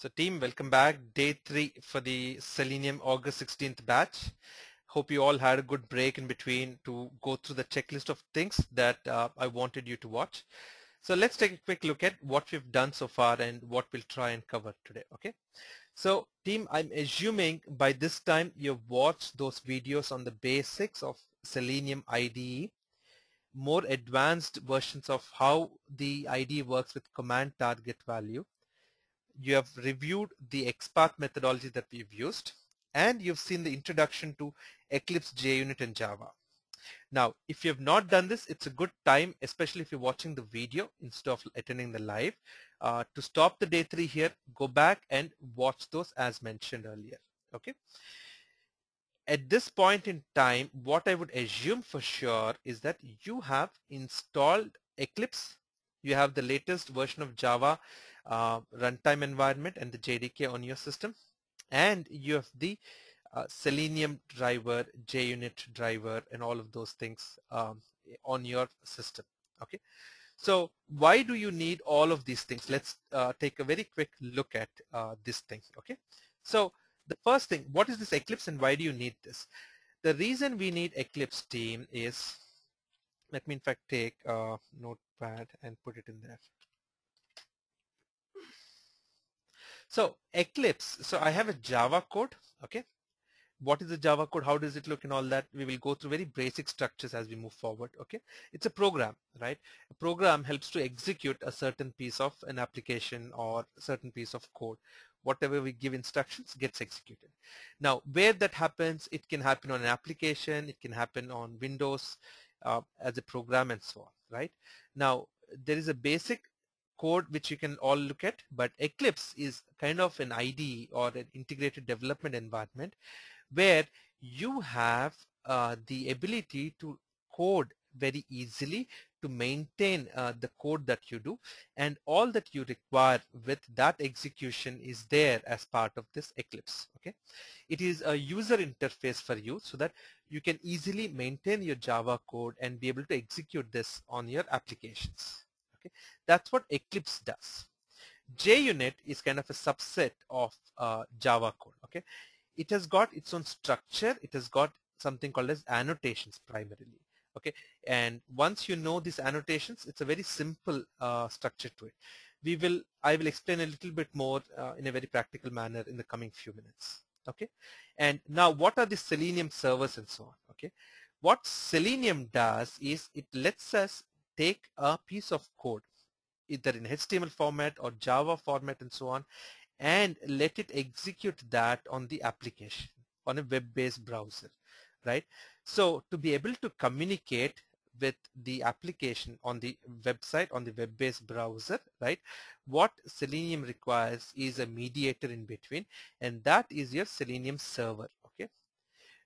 So team, welcome back. Day 3 for the Selenium August 16th batch. Hope you all had a good break in between to go through the checklist of things that I wanted you to watch. So let's take a quick look at what we've done so far and what we'll try and cover today. Okay. So team, I'm assuming by this time you've watched those videos on the basics of Selenium IDE, more advanced versions of how the IDE works with command target value. You have reviewed the XPath methodology that we've used, and you've seen the introduction to Eclipse, JUnit, and Java. Now, if you have not done this, it's a good time, especially if you're watching the video instead of attending the live, to stop the day 3 here, go back and watch those as mentioned earlier. Okay. At this point in time, what I would assume for sure is that you have installed Eclipse. You have the latest version of Java runtime environment and the JDK on your system, and you have the Selenium driver, JUnit driver, and all of those things on your system. Okay, so why do you need all of these things? Let's take a very quick look at this thing. Okay, so the first thing, what is this Eclipse and why do you need this? The reason we need Eclipse team is, let me in fact take a notepad and put it in there. So Eclipse, so I have a Java code, okay? What is the Java code? How does it look and all that? We will go through very basic structures as we move forward, okay? It's a program, right? A program helps to execute a certain piece of an application or a certain piece of code. Whatever we give instructions gets executed. Now, where that happens, it can happen on an application, it can happen on Windows as a program and so on, right? Now, there is a basic code which you can all look at, but Eclipse is kind of an IDE or an integrated development environment where you have the ability to code very easily, to maintain the code that you do, and all that you require with that execution is there as part of this Eclipse. Okay, it is a user interface for you so that you can easily maintain your Java code and be able to execute this on your applications. Okay, that's what Eclipse does. JUnit is kind of a subset of Java code. Okay, it has got its own structure. It has got something called as annotations primarily. Okay, and once you know these annotations, it's a very simple structure to it. I will explain a little bit more in a very practical manner in the coming few minutes. Okay, and now what are the Selenium servers and so on? Okay, what Selenium does is it lets us take a piece of code, either in HTML format or Java format and so on, and let it execute that on the application on a web-based browser, right? So to be able to communicate with the application on the website, on the web-based browser, right, what Selenium requires is a mediator in between, and that is your Selenium server. Okay,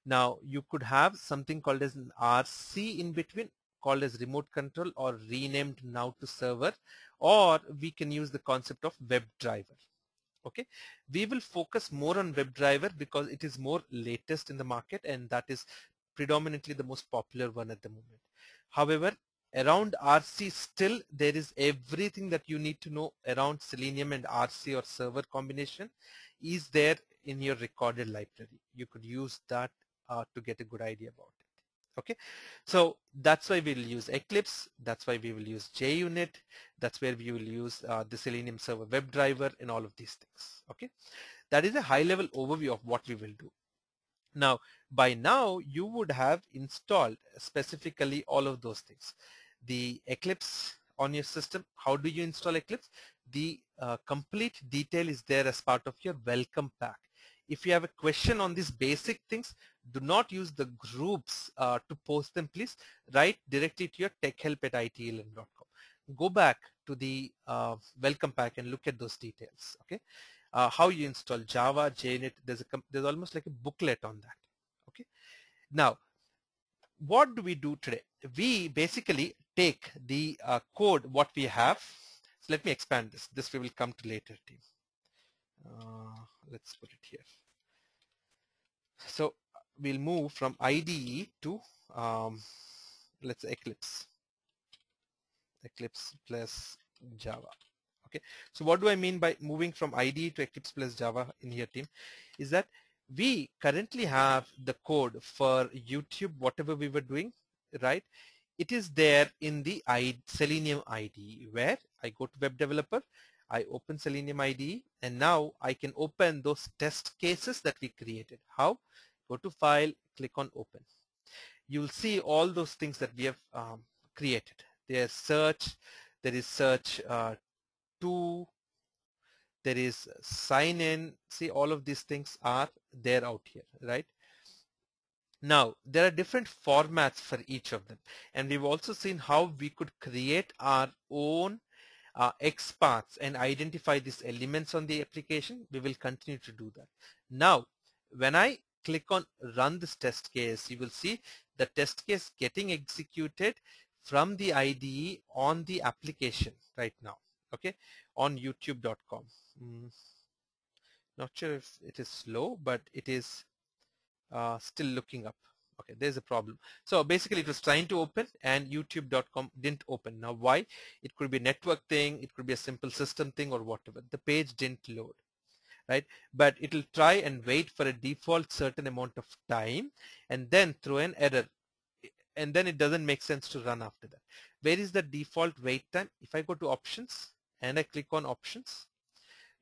now you could have something called as an RC in between, called as remote control or renamed now to server, or we can use the concept of WebDriver. Okay, we will focus more on WebDriver because it is more latest in the market and that is predominantly the most popular one at the moment. However, around RC still there is everything that you need to know around Selenium and RC or server combination is there in your recorded library. You could use that to get a good idea about it. Okay, so that's why we'll use Eclipse, that's why we will use JUnit, that's where we will use the Selenium Server WebDriver and all of these things. Okay, that is a high level overview of what we will do. Now, by now you would have installed specifically all of those things. The Eclipse on your system. How do you install Eclipse? The complete detail is there as part of your welcome pack. If you have a question on these basic things, do not use the groups to post them, please. Write directly to your techhelp@itelm.com. Go back to the welcome pack and look at those details. Okay, how you install Java, JUnit. There's almost like a booklet on that. Okay, now what do we do today? We basically take the code what we have. So let me expand this. This we will come to later, team. Let's put it here. So we'll move from IDE to let's say Eclipse plus Java. Okay, so what do I mean by moving from IDE to Eclipse plus Java in here, team? Is that we currently have the code for YouTube, whatever we were doing, right? It is there in the Selenium IDE, where I go to web developer, I open Selenium IDE, and now I can open those test cases that we created. How? Go to file, click on open. You'll see all those things that we have created. There's search, there is search to, there is sign in. See, all of these things are there out here, right? Now, there are different formats for each of them. And we've also seen how we could create our own XPaths and identify these elements on the application. We will continue to do that. Now, when I click on run this test case, you will see the test case getting executed from the IDE on the application right now, okay, on youtube.com. Not sure if it is slow, but it is still looking up. Okay, there's a problem. So basically it was trying to open and youtube.com didn't open. Now why? It could be a network thing, it could be a simple system thing or whatever. The page didn't load, right? But it'll try and wait for a default certain amount of time and then throw an error. And then it doesn't make sense to run after that. Where is the default wait time? If I go to options and I click on options,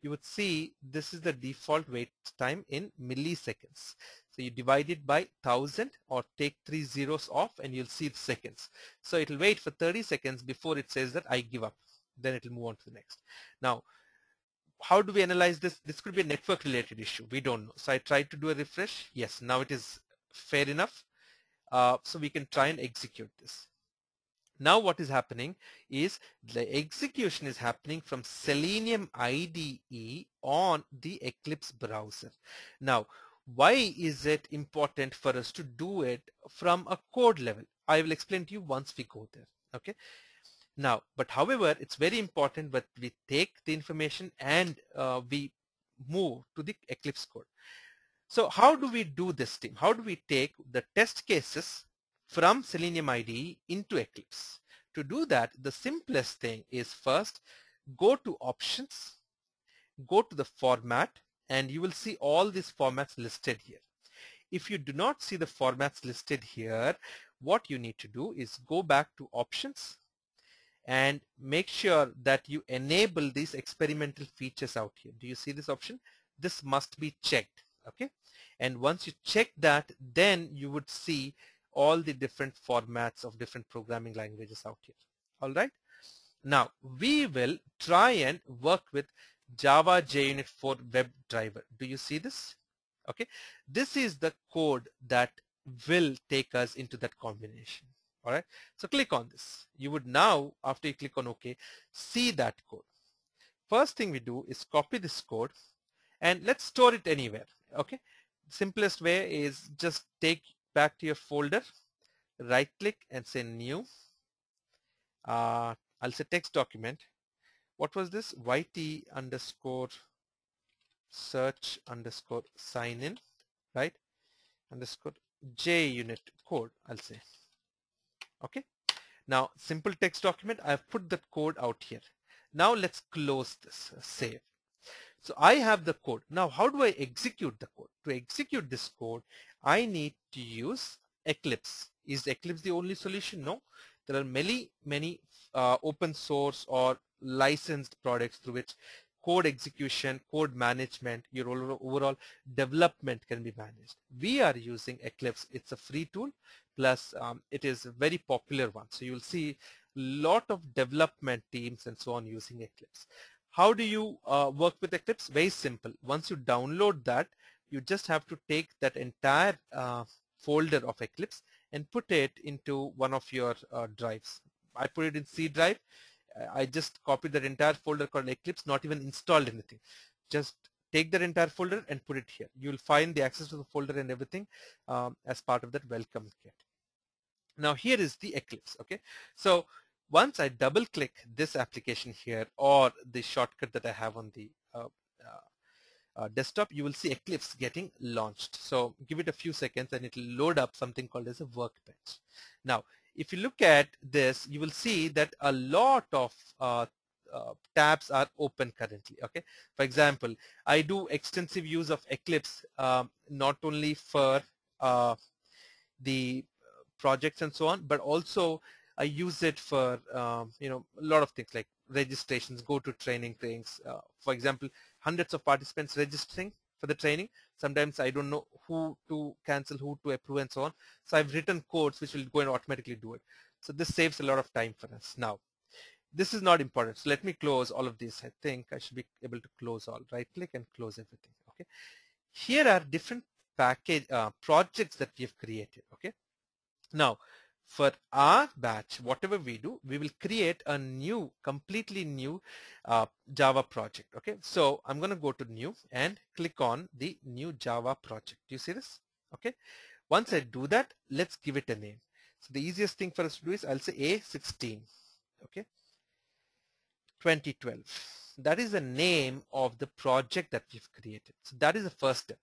you would see this is the default wait time in milliseconds. So you divide it by 1000 or take 3 zeros off and you'll see the seconds. So it'll wait for 30 seconds before it says that I give up. Then it'll move on to the next. Now, how do we analyze this? This could be a network related issue. We don't know. So I tried to do a refresh. Yes, now it is fair enough. So we can try and execute this. Now what is happening is the execution is happening from Selenium IDE on the Eclipse browser. Now, why is it important for us to do it from a code level? I will explain to you once we go there, okay? Now, but however, it's very important that we take the information and we move to the Eclipse code. So how do we do this, team? How do we take the test cases from Selenium IDE into Eclipse? To do that, the simplest thing is first go to options, go to the format, and you will see all these formats listed here. If you do not see the formats listed here, what you need to do is go back to options and make sure that you enable these experimental features out here. Do you see this option? This must be checked, okay? And once you check that, then you would see all the different formats of different programming languages out here. All right. Now we will try and work with Java JUnit for WebDriver. Do you see this? Okay. This is the code that will take us into that combination. All right. So click on this. You would now, after you click on OK, see that code. First thing we do is copy this code and let's store it anywhere. Okay. Simplest way is just take back to your folder, right click and say new. I'll say text document. What was this? YT underscore search underscore sign in, right? Underscore JUnit code, I'll say. Okay. Now simple text document. I've put the code out here. Now let's close this, save. So I have the code. Now how do I execute the code? To execute this code, I need to use Eclipse. Is Eclipse the only solution? No. There are many open source or licensed products through which code execution, code management, your overall development can be managed. We are using Eclipse. It's a free tool, plus it is a very popular one. So you'll see a lot of development teams and so on using Eclipse. How do you work with Eclipse? Very simple. Once you download that, you just have to take that entire folder of Eclipse and put it into one of your drives. I put it in C drive. I just copied that entire folder called Eclipse, not even installed anything. Just take that entire folder and put it here. You'll find the access to the folder and everything as part of that welcome kit. Now here is the Eclipse, okay? So once I double click this application here or the shortcut that I have on the desktop, you will see Eclipse getting launched. So give it a few seconds and it will load up something called as a workbench. Now, if you look at this, you will see that a lot of tabs are open currently. Okay, for example, I do extensive use of Eclipse, not only for the projects and so on, but also I use it for a lot of things like registrations, go to training things. For example, hundreds of participants registering for the training. Sometimes I don't know who to cancel, who to approve, and so on. So I've written codes which will go and automatically do it. So this saves a lot of time for us. Now, this is not important. So let me close all of this. I think I should be able to close all. Right click and close everything. Okay. Here are different package projects that we have created. Okay. Now, for our batch, whatever we do, we will create a new, completely new Java project. Okay, so I'm going to go to new and click on the new Java project. Do you see this? Okay, once I do that, let's give it a name. So the easiest thing for us to do is I'll say A16. Okay, 2012. That is the name of the project that we've created. So that is the first step.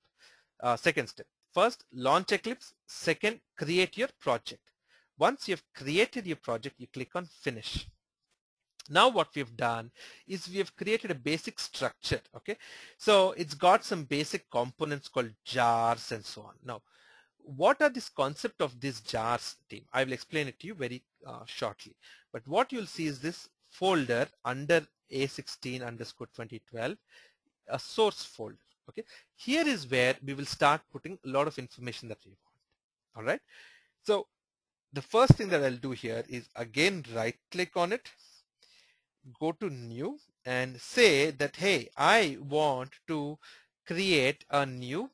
Second step. First, launch Eclipse. Second, create your project. Once you've created your project, you click on finish. Now what we've done is we have created a basic structure. Okay, so it's got some basic components called jars and so on. Now, what are this concept of these jars, team? I will explain it to you very shortly. But what you'll see is this folder under A16 underscore 2012, a source folder. Okay, here is where we will start putting a lot of information that we want. All right, so the first thing that I'll do here is again right click on it, go to new and say that, hey, I want to create a new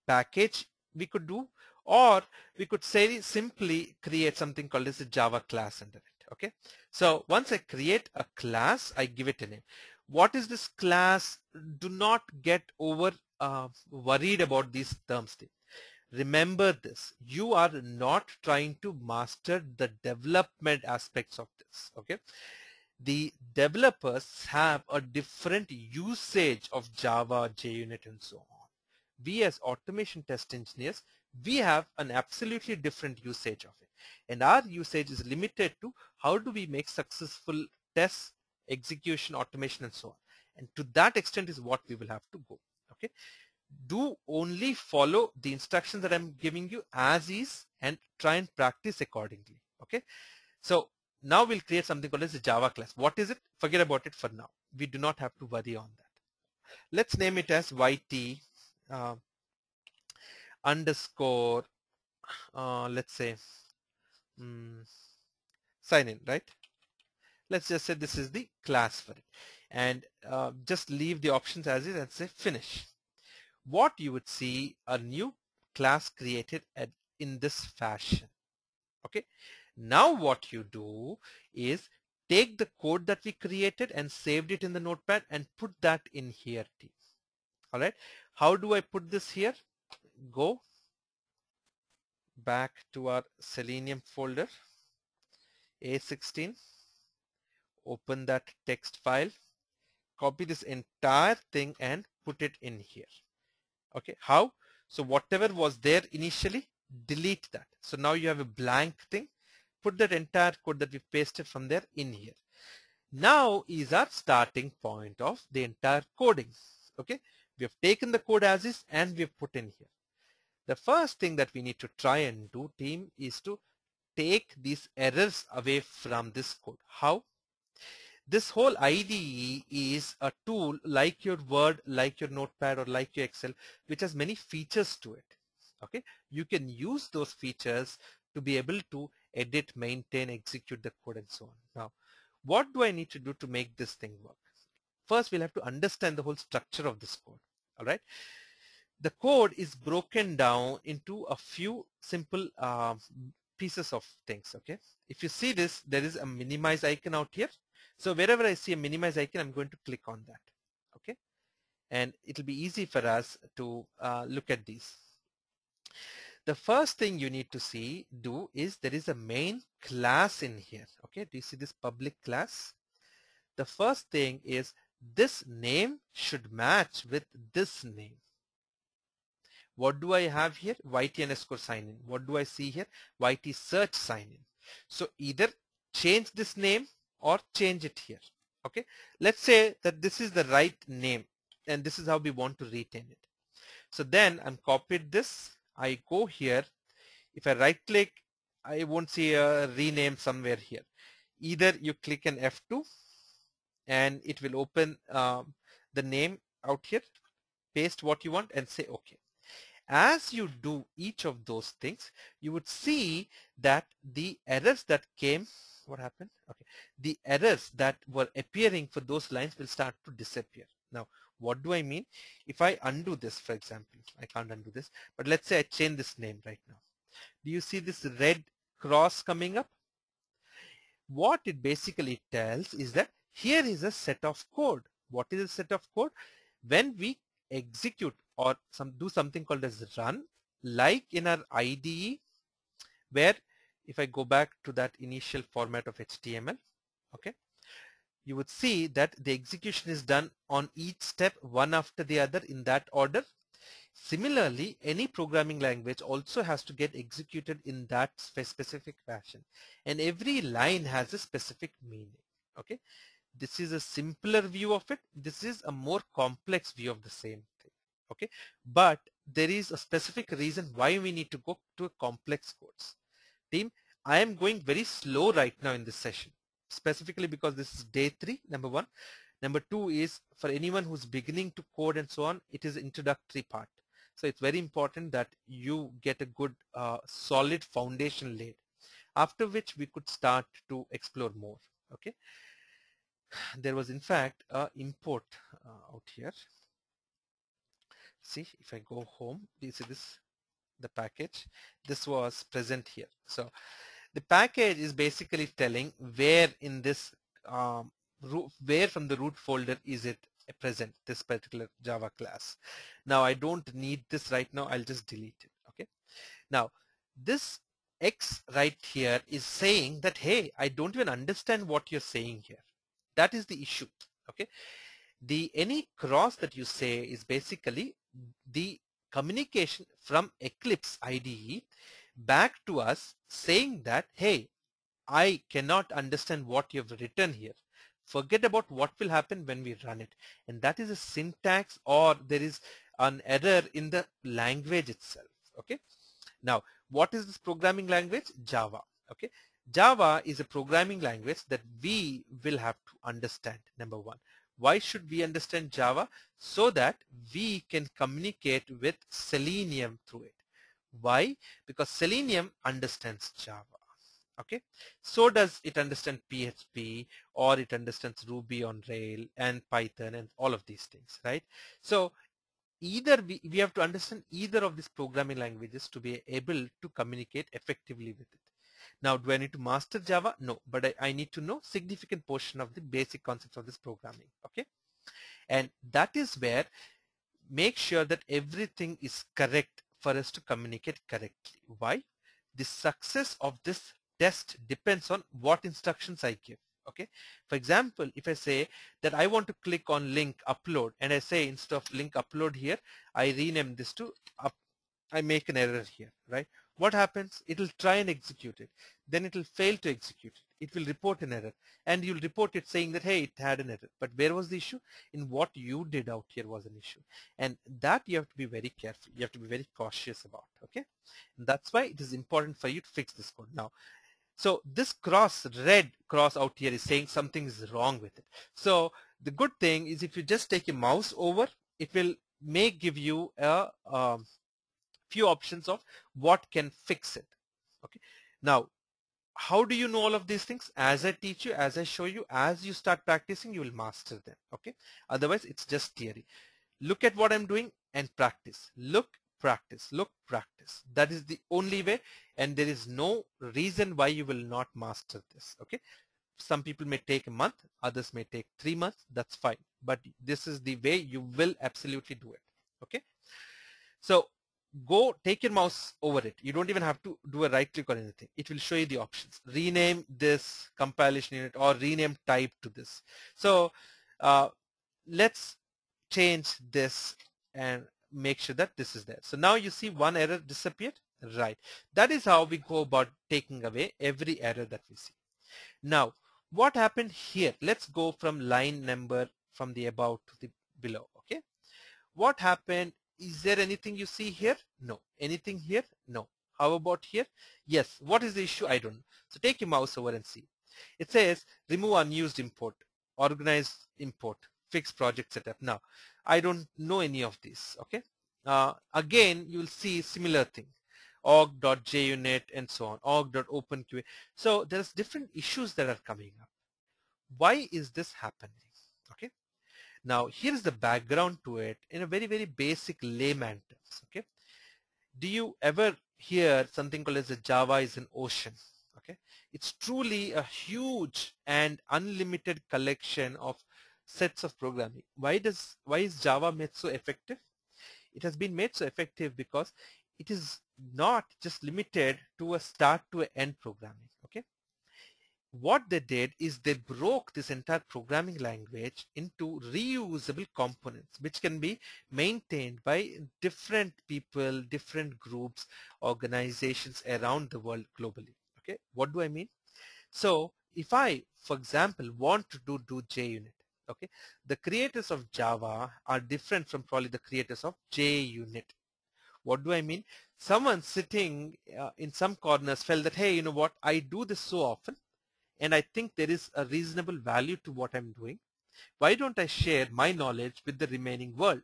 package. We could do, or we could say simply create something called as a Java class under it. Okay, so once I create a class, I give it a name. What is this class? Do not get over worried about these terms. Remember this, you are not trying to master the development aspects of this. Okay, the developers have a different usage of Java, JUnit, and so on. We as automation test engineers, we have an absolutely different usage of it, and our usage is limited to how do we make successful tests, execution, automation, and so on. And to that extent is what we will have to go. Okay, do only follow the instructions that I'm giving you as is and try and practice accordingly. Okay, so now we'll create something called as a Java class. What is it? Forget about it for now. We do not have to worry on that. Let's name it as YT underscore, let's say sign in, right? Let's just say this is the class for it, and just leave the options as is and say finish. What you would see, a new class created in this fashion. Okay, now what you do is take the code that we created and saved it in the notepad and put that in here. All right, how do I put this here? Go back to our Selenium folder, A16, open that text file, copy this entire thing and put it in here. Okay, how? So whatever was there initially, delete that. So now you have a blank thing. Put that entire code that we pasted from there in here. Now is our starting point of the entire coding. Okay, we have taken the code as is and we have put in here. The first thing that we need to try and do, team, is to take these errors away from this code. How? This whole IDE is a tool like your Word, like your Notepad, or like your Excel, which has many features to it. Okay, you can use those features to be able to edit, maintain, execute the code, and so on. Now, what do I need to do to make this thing work? First, we'll have to understand the whole structure of this code. All right, the code is broken down into a few simple pieces of things. Okay, if you see this, there is a minimize icon out here. So wherever I see a minimize icon, I'm going to click on that. Okay, and it'll be easy for us to look at these. The first thing you need to do is there is a main class in here. Okay, do you see this public class? The first thing is this name should match with this name. What do I have here? YT underscore sign in. What do I see here? YT search sign in. So either change this name or change it here. Okay, let's say that this is the right name and this is how we want to retain it. So then I'm copied this, I go here, if I right click, I won't see a rename somewhere here. Either you click an F2 and it will open the name out here, paste what you want and say okay. As you do each of those things, you would see that the errors that came, what happened? Okay, the errors that were appearing for those lines will start to disappear. Now, what do I mean? If I undo this, for example, I can't undo this, but let's say I change this name right now. Do you see this red cross coming up? What it basically tells is that here is a set of code. What is a set of code? When we execute or do something called as run, like in our IDE, where if I go back to that initial format of HTML, okay, you would see that the execution is done on each step one after the other in that order. Similarly, any programming language also has to get executed in that specific fashion, and every line has a specific meaning. Okay, this is a simpler view of it. This is a more complex view of the same thing. Okay, but there is a specific reason why we need to go to a complex codes. Team, I am going very slow right now in this session, specifically because this is day 3, number 1. Number 2 is for anyone who's beginning to code and so on, it is introductory part. So it's very important that you get a good solid foundation laid, after which we could start to explore more. Okay, there was in fact a import out here. See, if I go home, do you see this, the package? This was present here. So the package is basically telling where in this where from the root folder is it present, this particular Java class. Now I don't need this right now, I'll just delete it. Okay, now this X right here is saying that, hey, I don't even understand what you're saying here. That is the issue. Okay, the any cross that you say is basically the communication from Eclipse IDE back to us saying that, hey, I cannot understand what you've written here. Forget about what will happen when we run it. And that is a syntax, or there is an error in the language itself. Okay. Now, what is this programming language? Java. Okay. Java is a programming language that we will have to understand, number 1. Why should we understand Java? So that we can communicate with Selenium through it. Why? Because Selenium understands Java. Okay, so does it understand PHP, or it understands Ruby on Rail and Python and all of these things, right? So either we have to understand either of these programming languages to be able to communicate effectively with it. Now, do I need to master Java? No, but I need to know significant portion of the basic concepts of this programming. Okay, and that is where make sure that everything is correct for us to communicate correctly. Why? The success of this test depends on what instructions I give. Okay, for example, if I say that I want to click on link upload, and I say instead of link upload here, I rename this to up, I make an error here, right? What happens? It will try and execute it. Then it will fail to execute it. It will report an error, and you'll report it saying that, hey, it had an error. But where was the issue? In what you did out here was an issue. And that you have to be very careful. You have to be very cautious about, okay? And that's why it is important for you to fix this code. Now, so this red cross out here is saying something is wrong with it. So the good thing is if you just take a mouse over, it will give you a few options of what can fix it. Okay. Now, how do you know all of these things? As I teach you, as I show you, as you start practicing, you will master them. Okay. Otherwise, it's just theory. Look at what I'm doing and practice. Look, practice, look, practice. That is the only way, and there is no reason why you will not master this. Okay. Some people may take a month, others may take 3 months. That's fine. But this is the way you will absolutely do it. Okay. So go take your mouse over it. You don't even have to do a right click or anything. It will show you the options. Rename this compilation unit or rename type to this. So let's change this and make sure that this is there. So now you see one error disappeared, right? That is how we go about taking away every error that we see. Now, What happened here? Let's go from line number from the above to the below. Okay. What happened? Is there anything you see here? No. Anything here? No. How about here? Yes. What is the issue? I don't know. So take your mouse over and see. It says remove unused import, organize import, fix project setup. Now, I don't know any of these. Okay. Again, you will see similar thing. org.junit and so on. org.openqa. So there's different issues that are coming up. Why is this happening? Okay. Now, here's the background to it in a very, very basic layman terms. Okay. Do you ever hear something called as a Java is an ocean? Okay. It's truly a huge and unlimited collection of sets of programming. Why is Java made so effective? It has been made so effective because it is not just limited to a start to an end programming. Okay. What they did is they broke this entire programming language into reusable components, which can be maintained by different people, different groups, organizations around the world globally. Okay, what do I mean? So if I, for example, want to do JUnit, okay, the creators of Java are different from probably the creators of JUnit. What do I mean? Someone sitting in some corners felt that, hey, you know what, I do this so often, and I think there is a reasonable value to what I'm doing. Why don't I share my knowledge with the remaining world,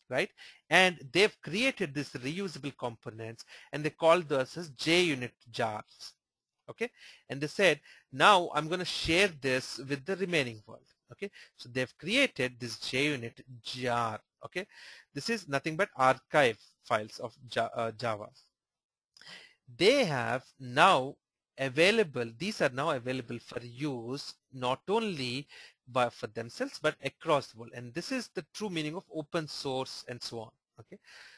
right? And they've created these reusable components, and they called those as JUnit jars, okay? And they said, now I'm going to share this with the remaining world, okay? So they've created this JUnit jar, okay? This is nothing but archive files of Java. They have now available, these are now available for use not only for themselves but across the world, and this is the true meaning of open source and so on. Okay,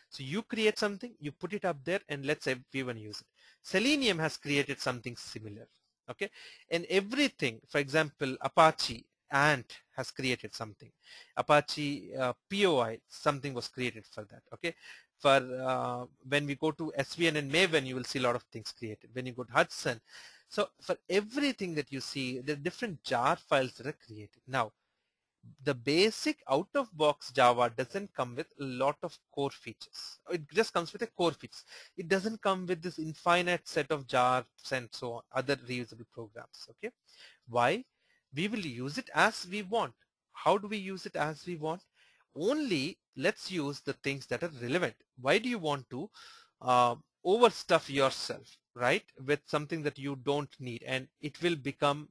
so you create something, you put it up there, and let's everyone use it. Selenium has created something similar. Okay, and everything, for example, Apache Ant has created something. Apache POI, something was created for that. Okay, for when we go to SVN and Maven, you will see a lot of things created. When you go to Hudson, so for everything that you see, there are different jar files that are created. Now, the basic out-of-box Java doesn't come with a lot of core features. It just comes with a core features. It doesn't come with this infinite set of jars and so on, other reusable programs. Okay, why? We will use it as we want. How do we use it as we want? Only let's use the things that are relevant. Why do you want to overstuff yourself, right, with something that you don't need, and it will become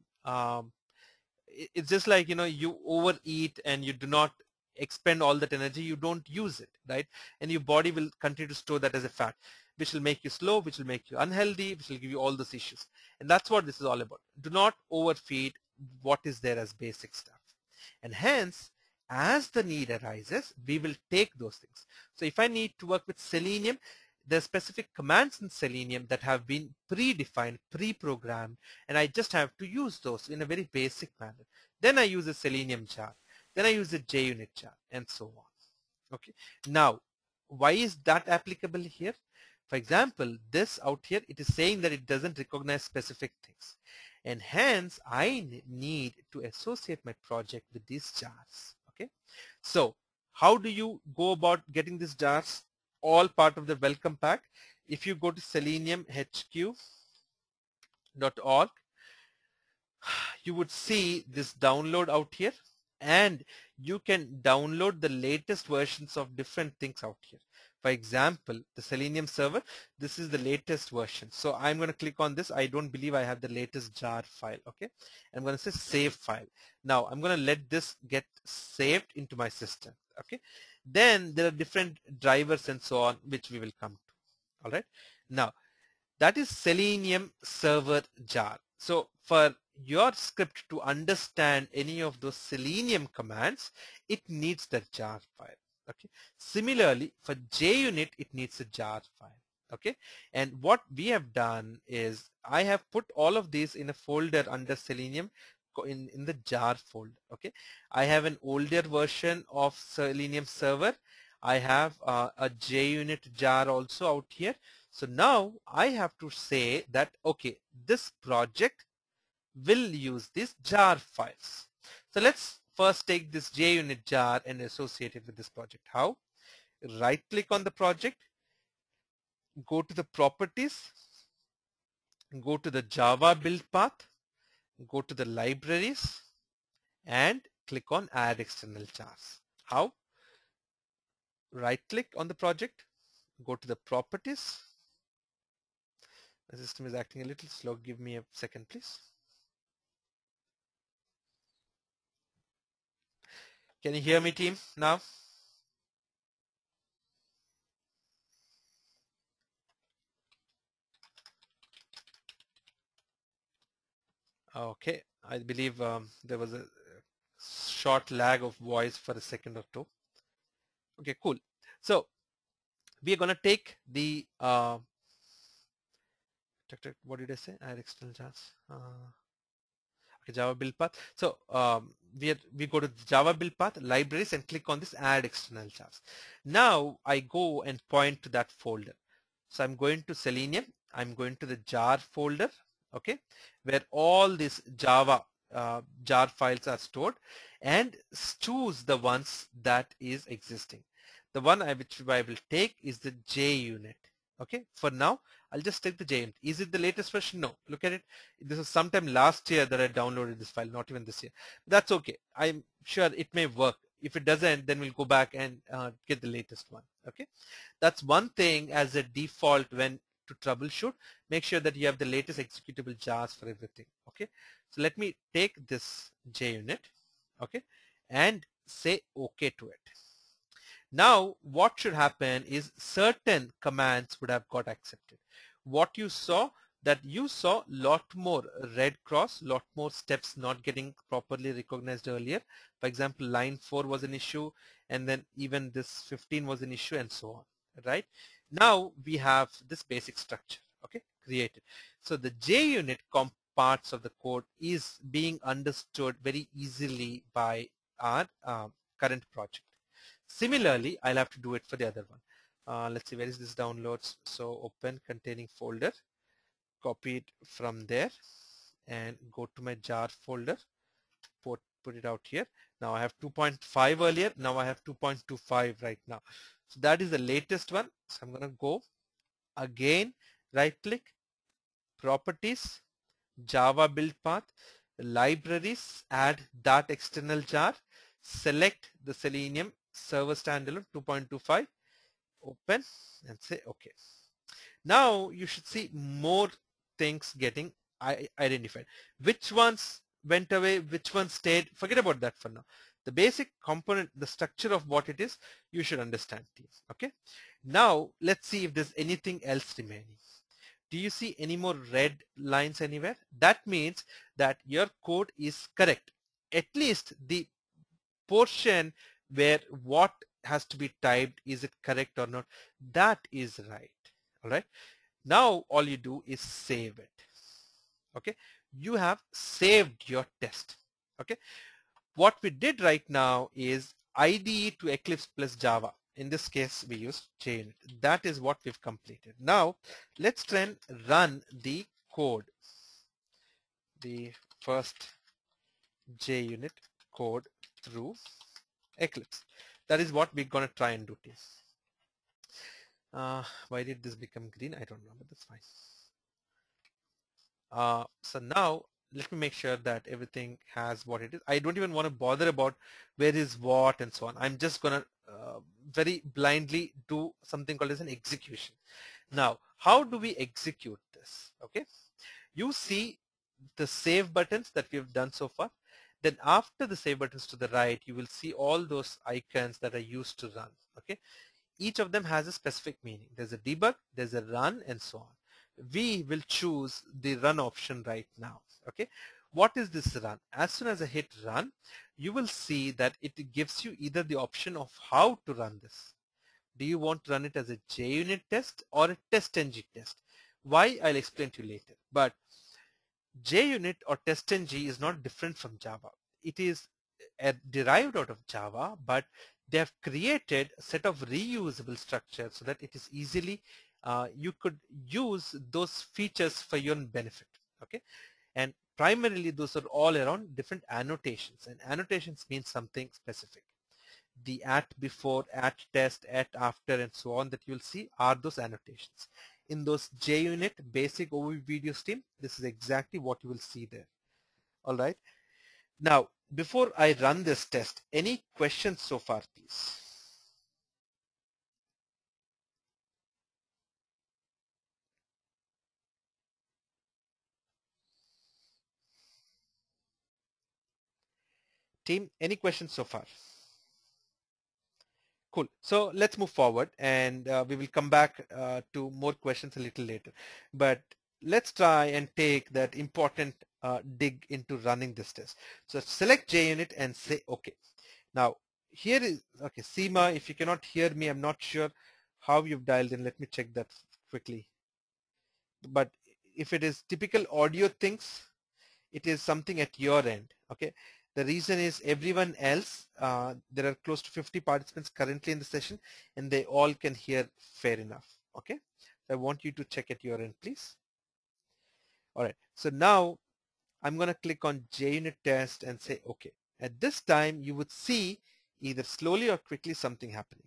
it's just like, you know, you overeat and you do not expend all that energy, you don't use it, right? And your body will continue to store that as a fat, which will make you slow, which will make you unhealthy, which will give you all those issues. And that's what this is all about. Do not overfeed what is there as basic stuff. And hence, as the need arises, we will take those things. So if I need to work with Selenium, there are specific commands in Selenium that have been predefined, pre-programmed, and I just have to use those in a very basic manner. Then I use a Selenium jar. Then I use a JUnit jar, and so on. Okay. Now, why is that applicable here? For example, this out here, it is saying that it doesn't recognize specific things. And hence, I need to associate my project with these jars. Okay. So, how do you go about getting these jars? All part of the welcome pack. If you go to seleniumhq.org, you would see this download out here, and you can download the latest versions of different things out here. For example, the Selenium server, this is the latest version. So I'm going to click on this. I don't believe I have the latest jar file. Okay, I'm going to say save file. Now I'm going to let this get saved into my system. Okay, then there are different drivers and so on, which we will come to. All right, now that is Selenium Server Jar. So for your script to understand any of those Selenium commands, it needs the jar file. Okay. Similarly, for JUnit, it needs a jar file. Okay. And what we have done is I have put all of these in a folder under Selenium in the jar folder. Okay. I have an older version of Selenium Server. I have a JUnit jar also out here. So now I have to say that, okay, this project will use these jar files. So let's first take this JUnit jar and associate it with this project. How? Right click on the project, go to the properties, go to the Java build path, go to the libraries, and click on add external jars. How? Right click on the project, go to the properties. The system is acting a little slow. Give me a second, please. Can you hear me, team, now? Okay, I believe there was a short lag of voice for a second or two. Okay, cool. So we are going to take the what did I say? Add external jars. Okay, Java build path. So we go to the Java build path, libraries, and click on this add external jars. Now I go and point to that folder. So I'm going to Selenium. I'm going to the jar folder, okay, where all these Java jar files are stored, and choose the ones that is existing. The one which I will take is the JUnit. Okay, for now I'll just take the JUnit. Is it the latest version? No. Look at it. This was sometime last year that I downloaded this file, not even this year. That's okay. I'm sure it may work. If it doesn't, then we'll go back and get the latest one. Okay, that's one thing as a default when to troubleshoot. Make sure that you have the latest executable jars for everything. Okay, so let me take this JUnit, okay, and say OK to it. Now what should happen is certain commands would have got accepted. What you saw, that you saw lot more red cross, lot more steps not getting properly recognized earlier. For example, line 4 was an issue, and then even this 15 was an issue, and so on, right? Now we have this basic structure, okay, created. So the JUnit parts of the code is being understood very easily by our current project. Similarly, I'll have to do it for the other one. Let's see, where is this downloads? So open containing folder, copy it from there, and go to my jar folder, put it out here. Now I have 2.5 earlier, now I have 2.25 right now. So that is the latest one. So I'm going to go again, right click, properties, Java build path, libraries, add that external jar, select the Selenium Server Standalone 2.25, open and say OK. Now you should see more things getting identified. Which ones went away, which ones stayed, forget about that for now. The basic component, the structure of what it is, you should understand, team. Okay. Now let's see if there's anything else remaining. Do you see any more red lines anywhere? That means that your code is correct. At least the portion where what has to be typed, is it correct or not? That is right. All right. Now all you do is save it. Okay. You have saved your test. Okay. What we did right now is IDE to Eclipse plus Java. In this case, we use JUnit. That is what we've completed. Now, let's try and run the code. The first JUnit code through Eclipse. That is what we're going to try and do. Why did this become green? I don't know, but that's fine. So now let me make sure that everything has what it is. I don't even want to bother about where is what and so on. I'm just going to very blindly do something called as an execution. Now, how do we execute this? Okay, you see the save buttons that we've done so far. Then after the save buttons to the right, you will see all those icons that are used to run. Okay, each of them has a specific meaning. There's a debug, there's a run, and so on. We will choose the run option right now. Okay, what is this run? As soon as I hit run, you will see that it gives you either the option of how to run this. Do you want to run it as a JUnit test or a testng test? Why? I'll explain to you later. But JUnit or testng is not different from Java. It is derived out of Java, but they have created a set of reusable structures so that it is easily, you could use those features for your own benefit. Okay, and primarily those are all around different annotations, and annotations means something specific. The at before, at test, at after, and so on that you'll see are those annotations. In those JUnit basic overview video stream, this is exactly what you will see there. All right. Now, before I run this test, any questions so far, please? Team, any questions so far? Cool. So let's move forward, and we will come back to more questions a little later. But let's try and take that important dig into running this test. So select JUnit and say OK. Now, here is, okay, Seema, if you cannot hear me, I'm not sure how you've dialed in. Let me check that quickly. But if it is typical audio things, it is something at your end. Okay. The reason is everyone else, there are close to 50 participants currently in the session, and they all can hear fair enough. Okay. So I want you to check at your end, please. All right. So now I'm going to click on JUnit test and say, okay. At this time, you would see either slowly or quickly something happening.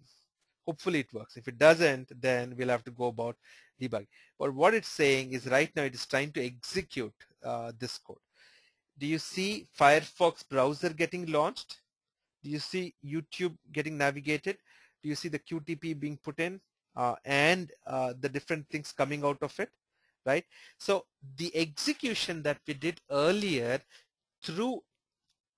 Hopefully it works. If it doesn't, then we'll have to go about debug. But what it's saying is right now it is trying to execute this code. Do you see Firefox browser getting launched? Do you see YouTube getting navigated? Do you see the QTP being put in and the different things coming out of it, right? So the execution that we did earlier through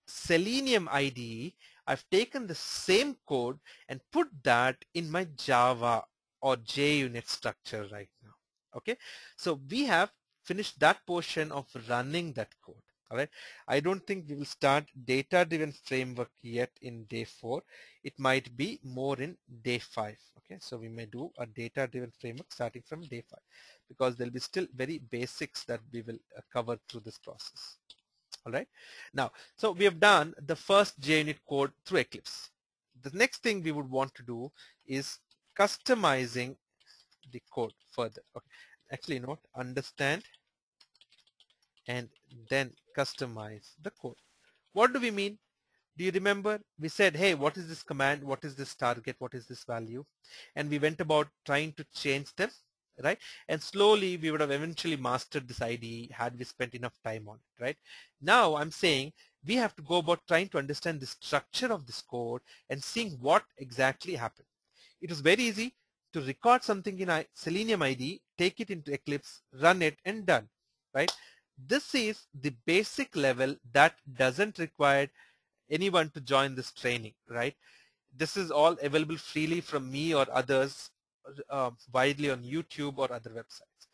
Selenium IDE, I've taken the same code and put that in my Java or JUnit structure right now. Okay, so we have finished that portion of running that code. All right, I don't think we will start data-driven framework yet in day 4. It might be more in day 5. Okay, so we may do a data-driven framework starting from day 5 because there'll be still very basics that we will cover through this process. All right. Now, so we have done the first JUnit code through Eclipse. The next thing we would want to do is customizing the code further. Okay. Actually, not understand and then customize the code. What do we mean? Do you remember we said, hey, what is this command? What is this target? What is this value? And we went about trying to change them, right? And slowly we would have eventually mastered this IDE had we spent enough time on it, right? Now I'm saying we have to go about trying to understand the structure of this code and seeing what exactly happened. It was very easy to record something in Selenium IDE, take it into Eclipse, run it, and done, right? This is the basic level that doesn't require anyone to join this training, right? This is all available freely from me or others widely on YouTube or other websites.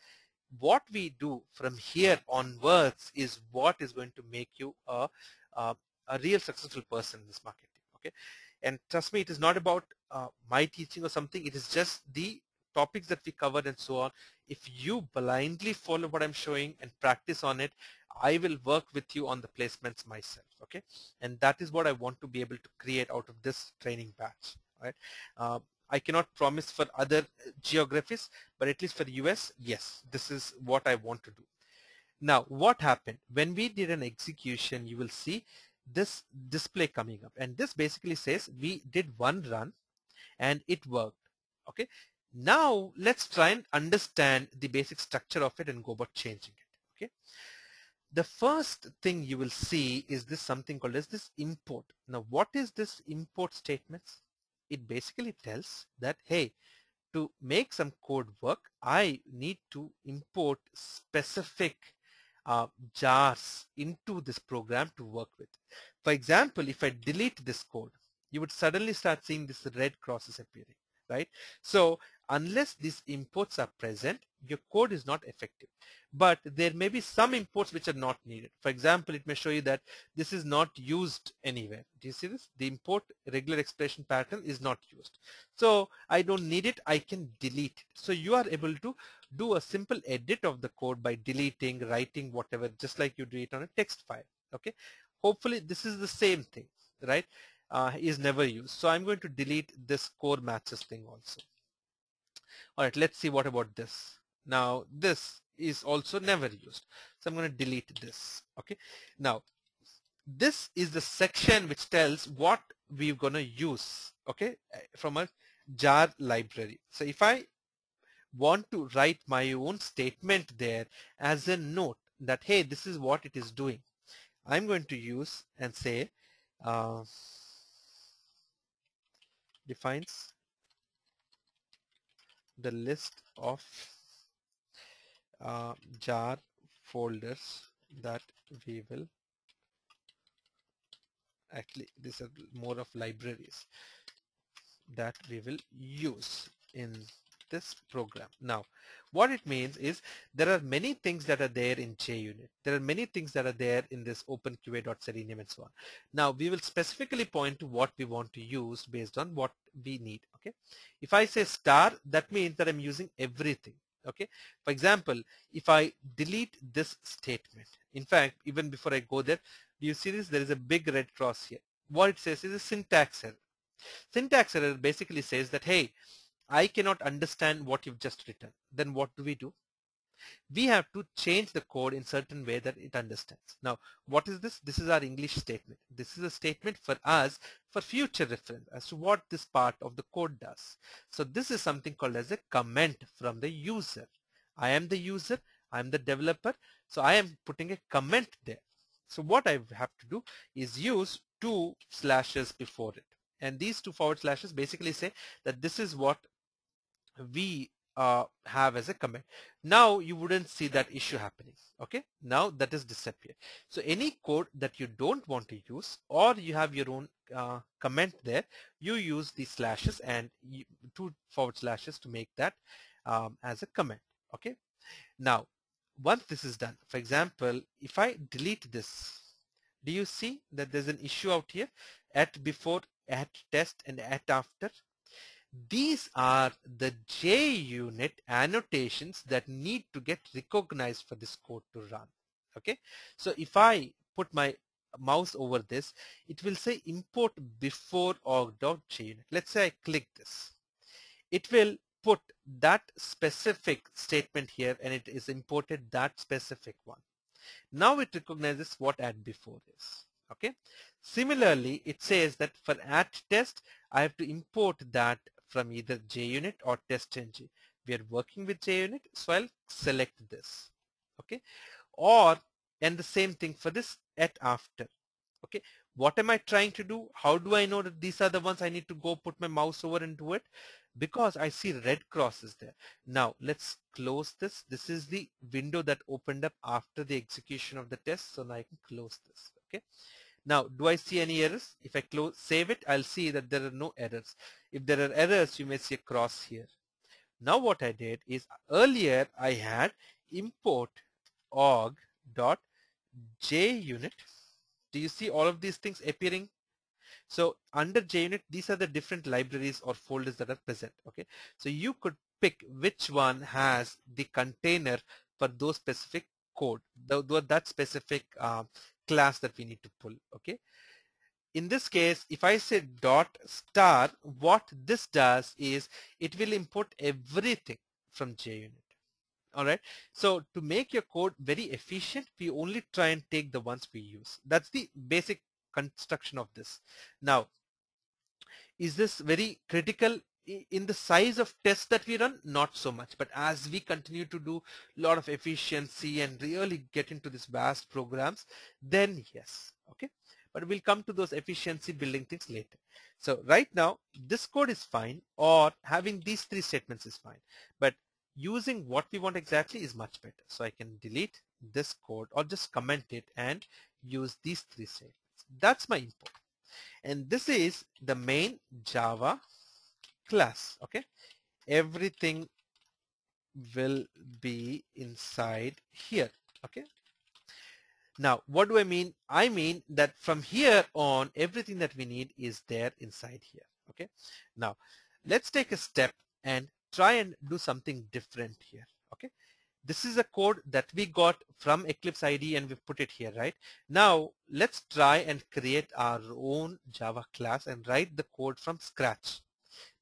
What we do from here onwards is what is going to make you a real successful person in this market. Okay, and trust me, it is not about my teaching or something. It is just the topics that we covered and so on. If you blindly follow what I'm showing and practice on it, I will work with you on the placements myself. Okay, and that is what I want to be able to create out of this training batch. Right. I cannot promise for other geographies, but at least for the US, yes, this is what I want to do. Now, what happened? When we did an execution, you will see this display coming up. And this basically says we did one run and it worked. Okay. Now, let's try and understand the basic structure of it and go about changing it. Okay. The first thing you will see is this something called as this import. Now, what is this import statements? It basically tells that, hey, to make some code work, I need to import specific jars into this program to work with. For example, if I delete this code, you would suddenly start seeing this red crosses appearing, right? So unless these imports are present, your code is not effective. But there may be some imports which are not needed. For example, it may show you that this is not used anywhere. Do you see this? The import regular expression pattern is not used. So I don't need it. I can delete it. So you are able to do a simple edit of the code by deleting, writing, whatever, just like you do it on a text file. Okay. Hopefully this is the same thing, right? Is never used. So I'm going to delete this core matches thing also. All right, let's see what about this. Now this is also never used. So I'm going to delete this. Okay. Now, this is the section which tells what we're going to use, okay, from a jar library. So if I want to write my own statement there as a note that, hey, this is what it is doing, I'm going to use and say uh, defines the list of jar folders that we will actually, these are more of libraries that we will use in this program. Now, what it means is there are many things that are there in JUnit. There are many things that are there in this openqa.selenium and so on. Now, we will specifically point to what we want to use based on what we need. Okay. If I say star, that means that I'm using everything. Okay. For example, if I delete this statement, in fact, even before I go there, do you see this? There is a big red cross here. What it says is a syntax error. Syntax error basically says that, hey, I cannot understand what you've just written. Then what do? We have to change the code in certain way that it understands. Now, what is this? This is our English statement. This is a statement for us for future reference as to what this part of the code does. So this is something called as a comment from the user. I am the user, I am the developer, so I am putting a comment there. So what I have to do is use 2 slashes before it. And these 2 forward slashes basically say that this is what we have as a comment. Now you wouldn't see that issue happening. Okay, now that is disappeared. So any code that you don't want to use, or you have your own comment there, you use these slashes and 2 forward slashes to make that as a comment. Okay, now once this is done, for example, if I delete this, do you see that there's an issue out here? At before, at test, and at after. These are the JUnit annotations that need to get recognized for this code to run. Okay, so if I put my mouse over this, it will say import before org.junit. Let's say I click this. It will put that specific statement here, and it is imported that specific one. Now it recognizes what at before is. Okay. Similarly, it says that for at test, I have to import that from either JUnit or testng. We are working with JUnit, so I'll select this. Okay. Or, and the same thing for this at after. Okay. What am I trying to do? How do I know that these are the ones I need to go put my mouse over and do it? Because I see red crosses there. Now let's close this. This is the window that opened up after the execution of the test. So now I can close this. Okay. Now, do I see any errors? If I save it, I'll see that there are no errors. If there are errors, you may see a cross here. Now what I did is earlier I had import org.junit. Do you see all of these things appearing? So under JUnit, these are the different libraries or folders that are present. Okay, so you could pick which one has the container for those specific code, that specific class that we need to pull. Okay, in this case, if I say dot star, what this does is it will import everything from JUnit. All right. So to make your code very efficient, we only try and take the ones we use. That's the basic construction of this. Now, is this very critical in the size of tests that we run? Not so much, but as we continue to do a lot of efficiency and really get into these vast programs, then yes. Okay, but we'll come to those efficiency building things later. So right now this code is fine, or having these 3 statements is fine, but using what we want exactly is much better. So I can delete this code or just comment it and use these 3 statements. That's my import. And this is the main Java class. Okay, everything will be inside here. Okay, now what do I mean? I mean that from here on, everything that we need is there inside here. Okay, now let's take a step and try and do something different here. Okay, this is a code that we got from Eclipse IDE and we put it here, right? Now let's try and create our own Java class and write the code from scratch.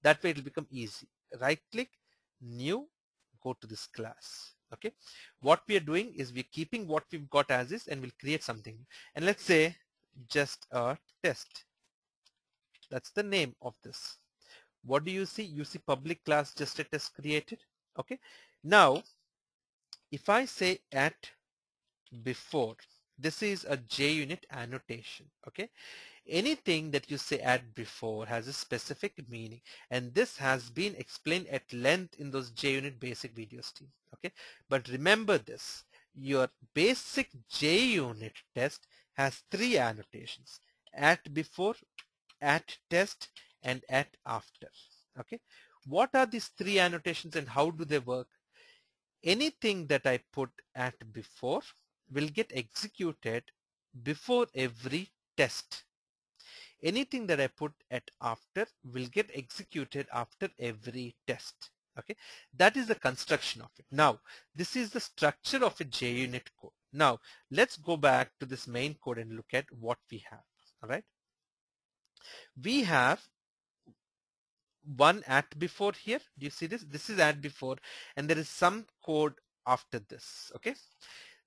That way it will become easy. Right click, new, go to this class. Okay, what we are doing is we're keeping what we've got as is, and we'll create something. And let's say just a test. That's the name of this. What do you see? You see public class just a test created. Okay, now if I say at before, this is a JUnit annotation. Okay, anything that you say at before has a specific meaning, and this has been explained at length in those JUnit basic videos team. Okay, but remember this, your basic JUnit test has 3 annotations: at before, at test, and at after. Okay, what are these 3 annotations and how do they work? Anything that I put at before will get executed before every test. Anything that I put at after will get executed after every test. Okay, that is the construction of it. Now, this is the structure of a JUnit code. Now, let's go back to this main code and look at what we have. All right, we have one at before here. Do you see this? This is at before, and there is some code after this. Okay,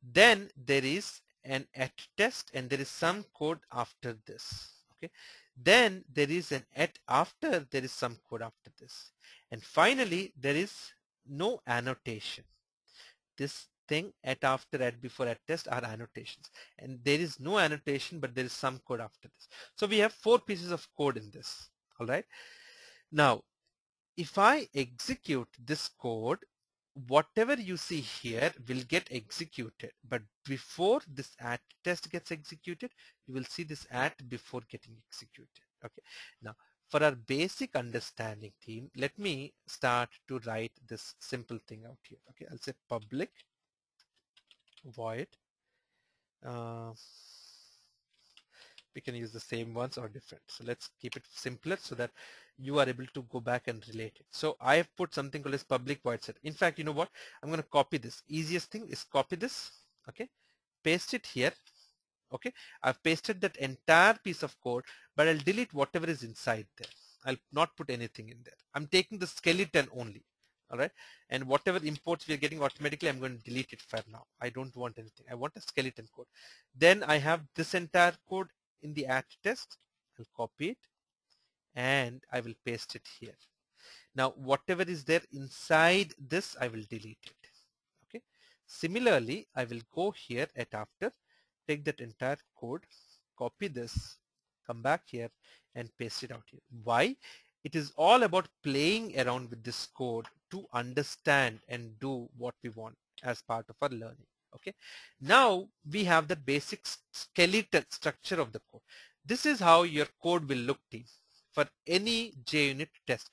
then there is an at test, and there is some code after this. Okay, then there is an at after, there is some code after this, and finally there is no annotation. This thing at after, at before, at test are annotations, and there is no annotation, but there is some code after this. So we have 4 pieces of code in this. All right, now if I execute this code, whatever you see here will get executed, but before this at test gets executed, you will see this at before getting executed. Okay, now for our basic understanding team, let me start to write this simple thing out here. Okay, I'll say public void, we can use the same ones or different. So let's keep it simpler so that you are able to go back and relate it. So I have put something called as public void set. In fact, you know what? I'm going to copy this. Easiest thing is copy this. Okay, paste it here. Okay, I've pasted that entire piece of code, but I'll delete whatever is inside there. I'll not put anything in there. I'm taking the skeleton only. All right, and whatever imports we are getting automatically, I'm going to delete it for now. I don't want anything. I want a skeleton code. Then I have this entire code in the at test. I'll copy it and I will paste it here. Now whatever is there inside this, I will delete it. Okay, similarly I will go here at after, take that entire code, copy this, come back here and paste it out here. Why? It is all about playing around with this code to understand and do what we want as part of our learning. Okay, now we have the basic skeletal structure of the code. This is how your code will look, team, for any JUnit test.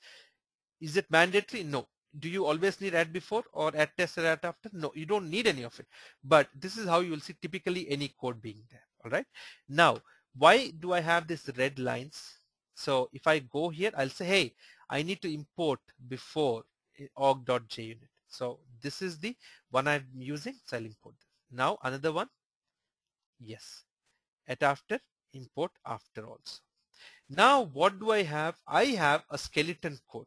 Is it mandatory? No. Do you always need at before or at test or at after? No, you don't need any of it. But this is how you will see typically any code being there. All right. Now, why do I have these red lines? So if I go here, I'll say, hey, I need to import before org.junit. So this is the one I'm using. So I'll import this. Now another one. Yes. At after, import after also. Now what do I have? I have a skeleton code.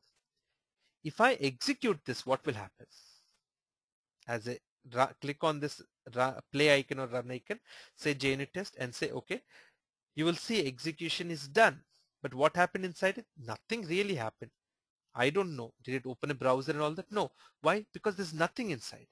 If I execute this, what will happen? As a click on this play icon or run icon, say JUnit test and say okay, you will see execution is done. But what happened inside it? Nothing really happened. I don't know. Did it open a browser and all that? No. Why? Because there's nothing inside.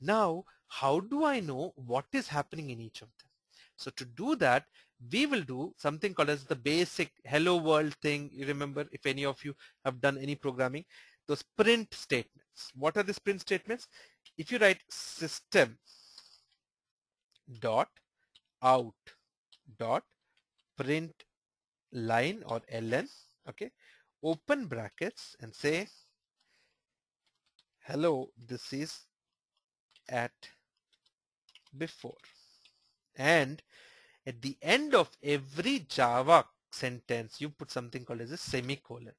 Now, how do I know what is happening in each of them? So to do that, we will do something called as the basic hello world thing. You remember, if any of you have done any programming, those print statements. What are these print statements? If you write system dot out dot print line or ln, okay, open brackets and say hello, this is at before, and at the end of every Java sentence you put something called as a semicolon.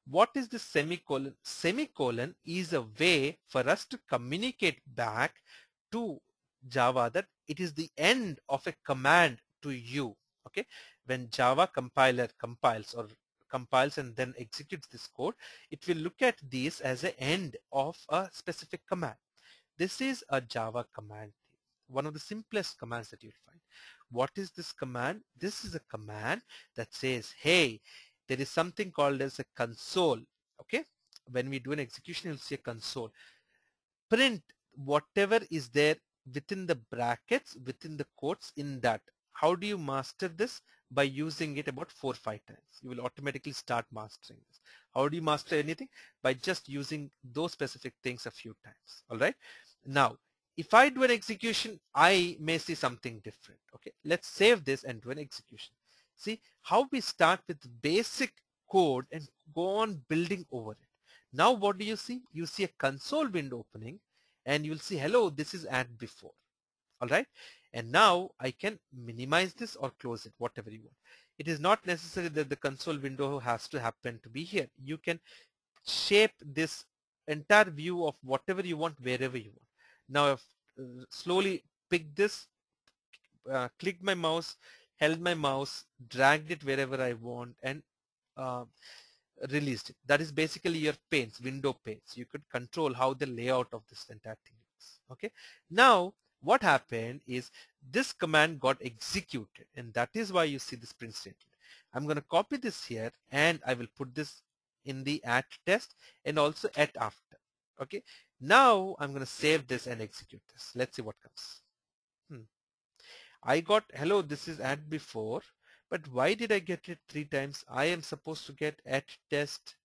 What is the semicolon? Semicolon is a way for us to communicate back to Java that it is the end of a command to you. Okay, when Java compiler compiles and then executes this code, it will look at these as an end of a specific command. This is a Java command, one of the simplest commands that you'll find. What is this command? This is a command that says, hey, there is something called as a console. Okay, when we do an execution, you'll see a console. Print whatever is there within the brackets, within the quotes in that. How do you master this? By using it about 4 or 5 times. You will automatically start mastering this. How do you master anything? By just using those specific things a few times. All right. Now, if I do an execution, I may see something different. Okay. Let's save this and do an execution. See how we start with basic code and go on building over it. Now what do you see? You see a console window opening and you'll see, hello, this is add before. All right. And now I can minimize this or close it, whatever you want. It is not necessary that the console window has to happen to be here. You can shape this entire view of whatever you want wherever you want. Now I've slowly picked this, clicked my mouse, held my mouse, dragged it wherever I want, and released it. That is basically your panes, window panes. You could control how the layout of this entire thing looks. Okay. Now what happened is this command got executed, and that is why you see this print statement. I'm going to copy this here and I will put this in the at test and also at after. Okay. Now I'm going to save this and execute this. Let's see what comes. I got, hello, this is at before, but why did I get it 3 times? I am supposed to get at test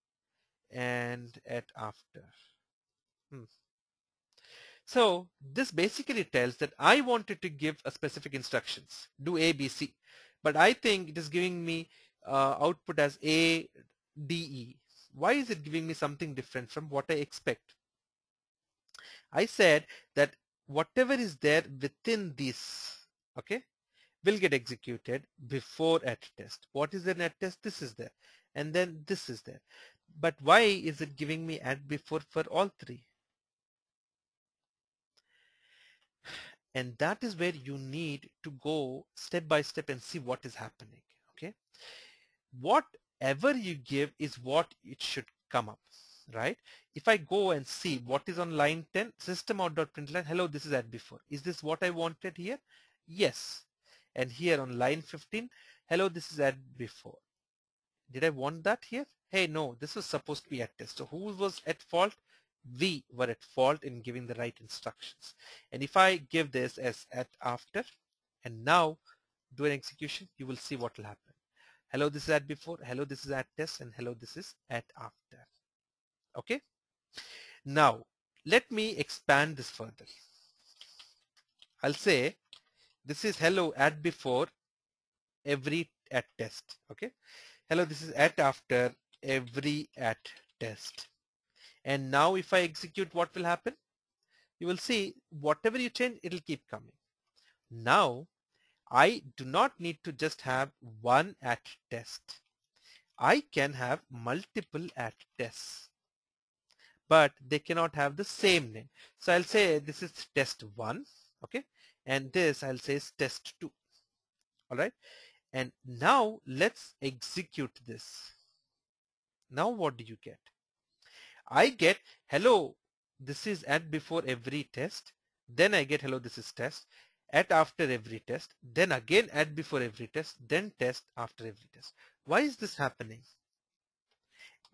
and at after. So this basically tells that I wanted to give a specific instructions, do A, B, C, but I think it is giving me output as A, D, E. Why is it giving me something different from what I expect? I said that whatever is there within this, okay, will get executed before at test. What is the at test? This is there. And then this is there. But why is it giving me at before for all 3? And that is where you need to go step by step and see what is happening. Okay. Whatever you give is what it should come up, right? If I go and see what is on line 10, system.out.println, hello, this is at before. Is this what I wanted here? Yes. And here on line 15, hello, this is at before. Did I want that here? Hey, no, this was supposed to be at test. So who was at fault? We were at fault in giving the right instructions. And if I give this as at after and now do an execution, you will see what will happen. Hello, this is at before. Hello, this is at test. And hello, this is at after. Okay. Now, let me expand this further. I'll say this is hello at before every at test. Okay. Hello, this is at after every at test. And now if I execute, what will happen? You will see whatever you change, it will keep coming. Now, I do not need to just have one at test. I can have multiple at tests, but they cannot have the same name. So I'll say this is test 1, okay? And this I'll say is test 2, all right? And now let's execute this. Now what do you get? I get, hello, this is at before every test. Then I get, hello, this is test. At after every test. Then again at before every test. Then test after every test. Why is this happening?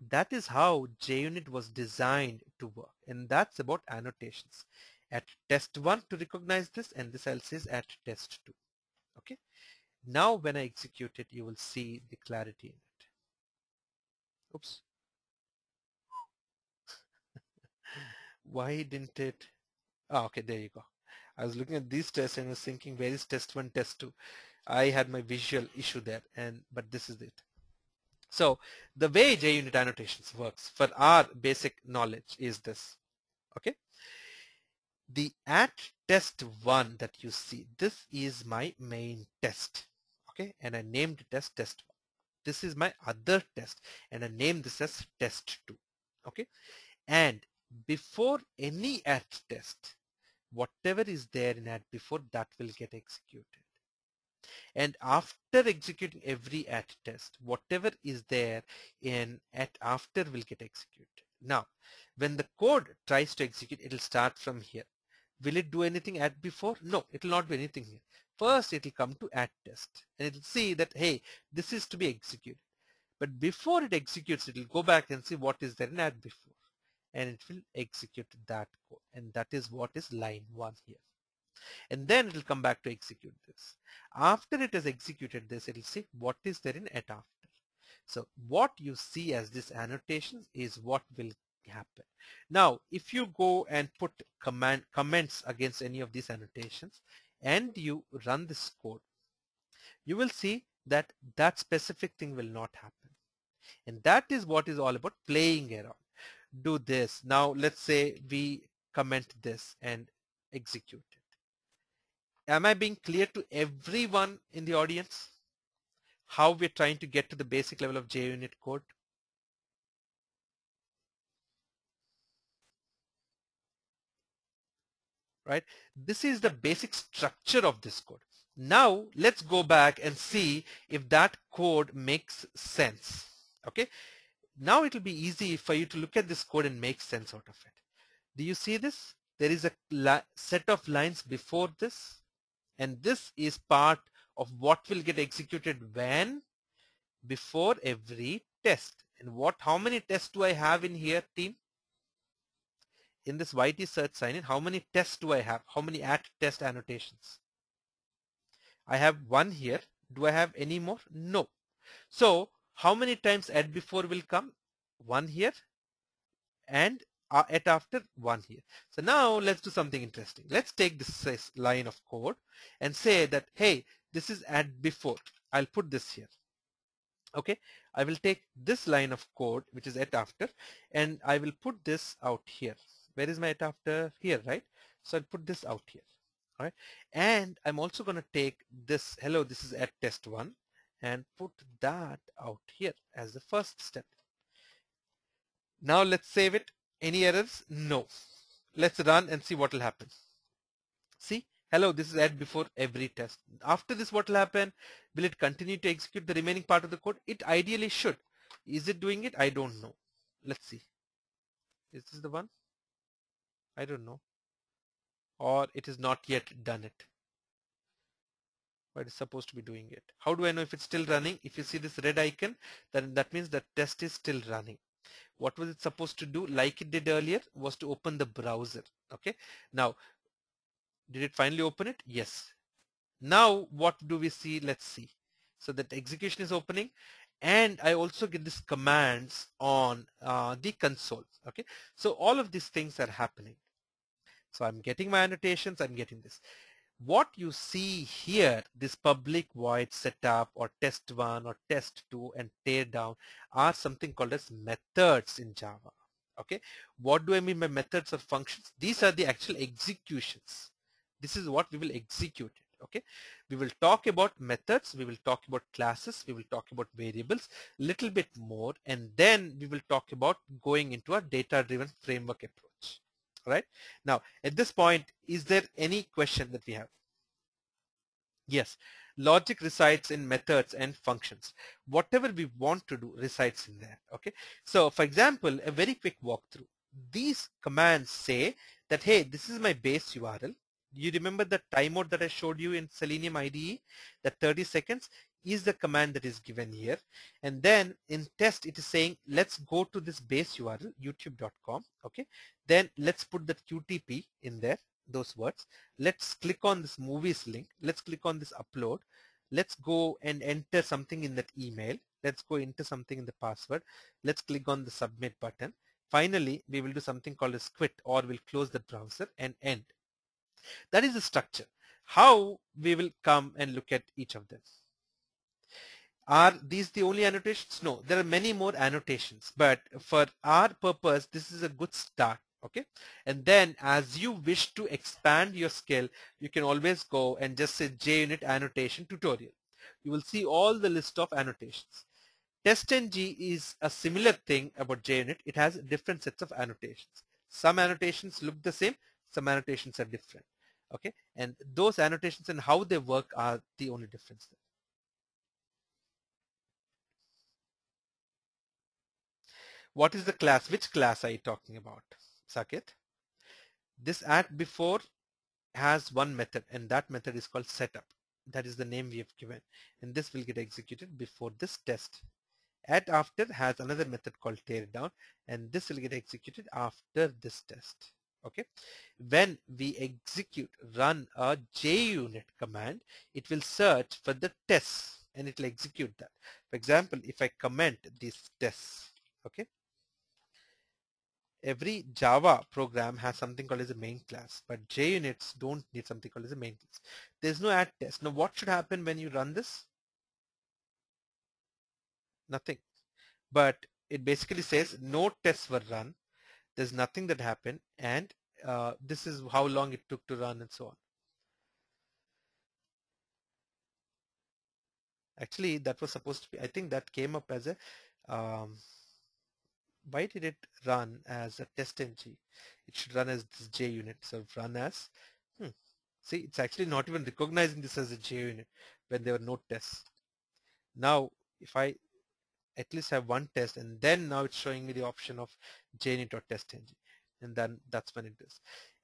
That is how JUnit was designed to work. And that's about annotations. At test 1 to recognize this, and this else is at test 2. Okay. Now when I execute it, you will see the clarity in it. Oops. Why didn't it? Oh, okay, there you go. I was looking at these tests and was thinking, where is test 1, test 2? I had my visual issue there, but this is it. So the way JUnit annotations works for our basic knowledge is this. Okay. The at test 1 that you see, this is my main test. Okay. And I named it as test 1. This is my other test and I named this as test 2. Okay. And before any at test, whatever is there in at before, that will get executed. And after executing every at test, whatever is there in at after will get executed. Now, when the code tries to execute, it will start from here. Will it do anything at before? No, it will not do anything here. First, it will come to add test and it will see that, hey, this is to be executed. But before it executes, it will go back and see what is there in add before. And it will execute that code. And that is what is line 1 here. And then it will come back to execute this. After it has executed this, it will see what is there in at after. So what you see as this annotations is what will happen. Now, if you go and put comments against any of these annotations and you run this code, you will see that that specific thing will not happen. And that is what is all about playing around. Do this. Now, let's say we comment this and execute it. Am I being clear to everyone in the audience how we're trying to get to the basic level of JUnit code? Right? This is the basic structure of this code. Now let's go back and see if that code makes sense. Okay. Now it will be easy for you to look at this code and make sense out of it. Do you see this? There is a set of lines before this, and this is part of what will get executed when? Before every test. And how many tests do I have in here, team? In this YT search sign-in, how many tests do I have? How many at test annotations? I have one here. Do I have any more? No. So how many times at before will come? One here and at after one here. So now let's do something interesting. Let's take this line of code and say that, hey, this is at before. I'll put this here. Okay, I will take this line of code, which is at after, and I will put this out here. Where is my at after? Here, right? So I'll put this out here. All right. And I'm also going to take this, hello, this is at test 1, and put that out here as the first step. Now let's save it. Any errors? No. Let's run and see what will happen. See, hello, this is at before every test. After this, what will happen? Will it continue to execute the remaining part of the code? It ideally should. Is it doing it? I don't know. Let's see. Is this the one? I don't know. Or it is not yet done it. But it's supposed to be doing it. How do I know if it's still running? If you see this red icon, then that means the test is still running. What was it supposed to do? Like it did earlier, was to open the browser. Okay. Now, did it finally open it? Yes. Now, what do we see? Let's see. So that execution is opening, and I also get these commands on the console. Okay. So all of these things are happening. So I'm getting my annotations. I'm getting this. What you see here, this public void setup or test1 or test2 and teardown are something called as methods in Java. Okay. What do I mean by methods or functions? These are the actual executions. This is what we will execute. Okay. We will talk about methods. We will talk about classes. We will talk about variables, little bit more. And then we will talk about going into a data-driven framework approach. Right. Now, at this point, is there any question that we have? Yes, logic resides in methods and functions. Whatever we want to do resides in there. Okay. So for example, a very quick walkthrough. These commands say that, hey, this is my base URL. You remember the timeout that I showed you in Selenium IDE? That 30 seconds is the command that is given here. And then in test, it is saying, let's go to this base URL, youtube.com. Okay. Then let's put the QTP in there, those words. Let's click on this movies link. Let's click on this upload. Let's go and enter something in that email. Let's go enter something in the password. Let's click on the submit button. Finally, we will do something called as quit, or we'll close the browser and end. That is the structure. How we will come and look at each of them. Are these the only annotations? No, there are many more annotations, but for our purpose, this is a good start. Okay. And then as you wish to expand your skill, you can always go and just say JUnit annotation tutorial. You will see all the list of annotations. TestNG is a similar thing about JUnit. It has different sets of annotations. Some annotations look the same, some annotations are different. Okay. And those annotations and how they work are the only difference there. What is the class? Which class are you talking about, Saket? This at before has one method, and that method is called setup. That is the name we have given, and this will get executed before this test. Add after has another method called tear down, and this will get executed after this test. Okay, when we execute run a JUnit command, it will search for the tests and it will execute that. For example, if I comment these tests, okay, every Java program has something called as a main class, but JUnits don't need something called as a main class. There's no add test. Now what should happen when you run this? Nothing. But it basically says no tests were run. There's nothing that happened, and this is how long it took to run and so on. Actually, that was supposed to be, I think that came up as a, why did it run as a test ng? It should run as this JUnit. So run as, see, it's actually not even recognizing this as a JUnit when there were no tests. Now, if I at least have one test, and then now it's showing me the option of JUnit or test ng, and then that's when it is.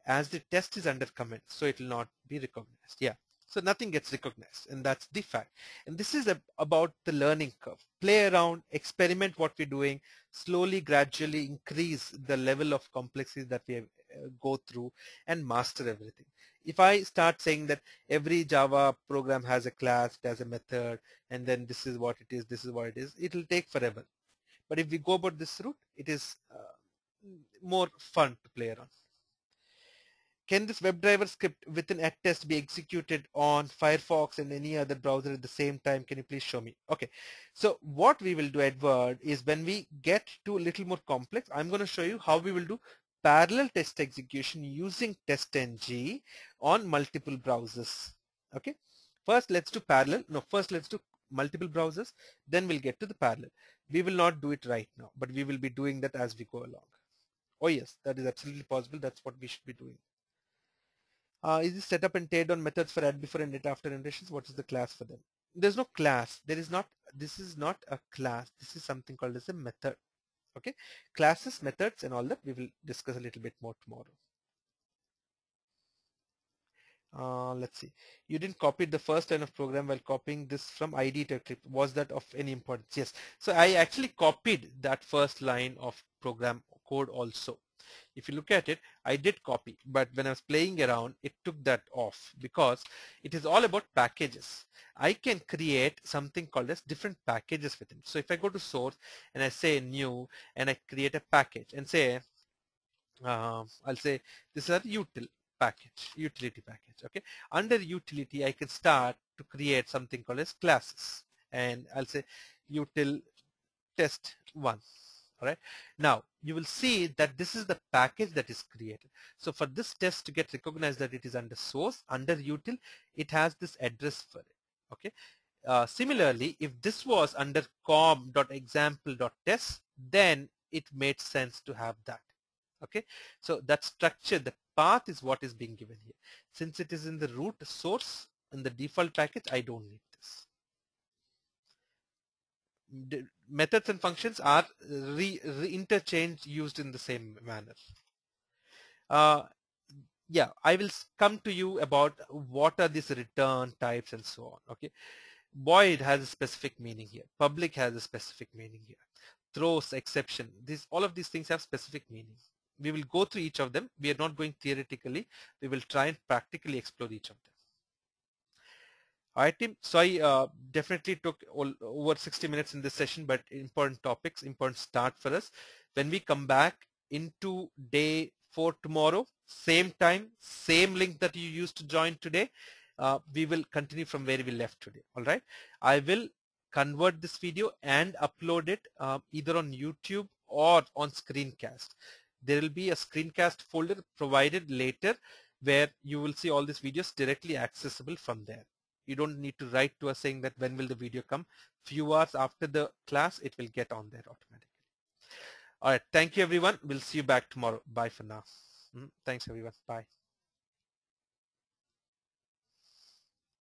As the test is under comment, so it will not be recognized. Yeah. So nothing gets recognized, and that's the fact. And this is about the learning curve. Play around, experiment what we're doing, slowly, gradually increase the level of complexity that we go through and master everything. If I start saying that every Java program has a class, it has a method, and then this is what it is, this is what it is, it will take forever. But if we go about this route, it is more fun to play around. Can this WebDriver script with an test be executed on Firefox and any other browser at the same time? Can you please show me? Okay, so what we will do, Edward, is when we get to a little more complex, I'm going to show you how we will do parallel test execution using testng on multiple browsers. Okay, first let's do parallel. No, first let's do multiple browsers, then we'll get to the parallel. We will not do it right now, but we will be doing that as we go along. Oh yes, that is absolutely possible. That's what we should be doing. Is this setup and tear down methods for add before and add after annotations? What is the class for them? There's no class. There is not. This is not a class. This is something called as a method. Okay, classes, methods, and all that we will discuss a little bit more tomorrow. Let's see. You didn't copy the first line of program while copying this from ID to Eclipse. Was that of any importance? Yes. So I actually copied that first line of program code also. If you look at it, I did copy, but when I was playing around, it took that off because it is all about packages. I can create something called as different packages within. So if I go to source and I say new and I create a package and say, I'll say this is a utility package. Okay. Under utility, I can start to create something called as classes, and I'll say util test one. All right. Now you will see that this is the package that is created. So for this test to get recognized that it is under source, under util, it has this address for it. Okay. Similarly, if this was under com.example.test, then it made sense to have that. Okay. So that structure, the path is what is being given here. Since it is in the root source in the default package, I don't need this. Methods and functions are interchanged, used in the same manner. Yeah, I will come to you about what are these return types and so on. Okay, void has a specific meaning here. Public has a specific meaning here. Throws, exception, all of these things have specific meanings. We will go through each of them. We are not going theoretically. We will try and practically explore each of them. All right, team. So I definitely took over 60 minutes in this session, but important topics, important start for us. When we come back into day 4 tomorrow, same time, same link that you used to join today, we will continue from where we left today. All right. I will convert this video and upload it either on YouTube or on screencast. There will be a screencast folder provided later where you will see all these videos directly accessible from there. You don't need to write to us saying that when will the video come. Few hours after the class, it will get on there automatically. All right. Thank you, everyone. We'll see you back tomorrow. Bye for now. Thanks, everyone. Bye.